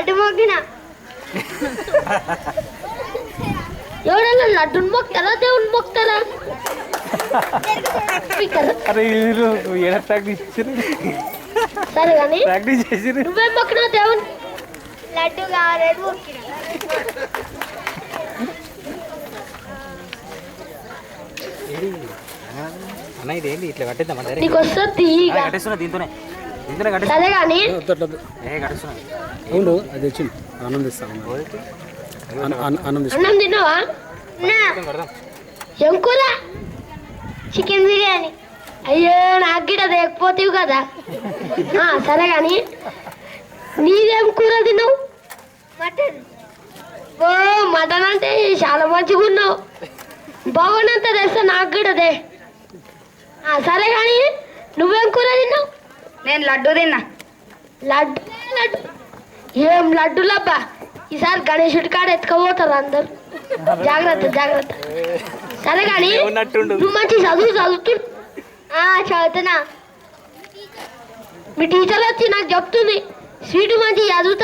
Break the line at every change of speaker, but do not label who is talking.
లడ్డు మొక్కిన ఎవరైనా లడ్డుని మొక్తారా దేవుని మొక్తారా
అరే ఎలా ప్రాక్టీస్ చేసారు
సరే కానీ
ప్రాక్టీస్ చేసారు
నువ్వేం మొక్కినావు దేవుని లడ్డు కావాలని మొక్కిన
అన్న ఇది ఏంటి ఇట్లా కట్టేద్దాం
నీకు వస్తుంది తీయగా
కట్టేస్తున్నా దీంతోనే దీంతోనే
సరే కానీ
కట్టేస్తున్నా
అవును అది వచ్చింది ఆనందిస్తాను ఆనందిస్తాను
అన్నం తిన్నావా
కడదాం
ఏం కూర చికెన్ బిర్యానీ అయ్యో నాకు గిట్ట తేకపోతేవు కదా సరే కానీ నీదేం కూర తిన్నావు మటన్ ఓ మటన్ అంటే చాలా మంచిగా ఉన్నావు బాగున్నంత తెస్తా నాకు కూడా దే సరే కానీ నువ్వేం కూర తిన్నావు
నేను లడ్డు తిన్నా
లడ్డు లడ్డు ఏం లడ్డులబ్బా ఈసారి గణేశుడి కాడ ఎత్తుకపోతారు అందరు జాగ్రత్త జాగ్రత్త సరే కానీ నువ్వు మంచి చదువుతు చదువుతున్నా మీ టీచర్ వచ్చి నాకు చెప్తుంది స్వీట్ మంచి చదువుతా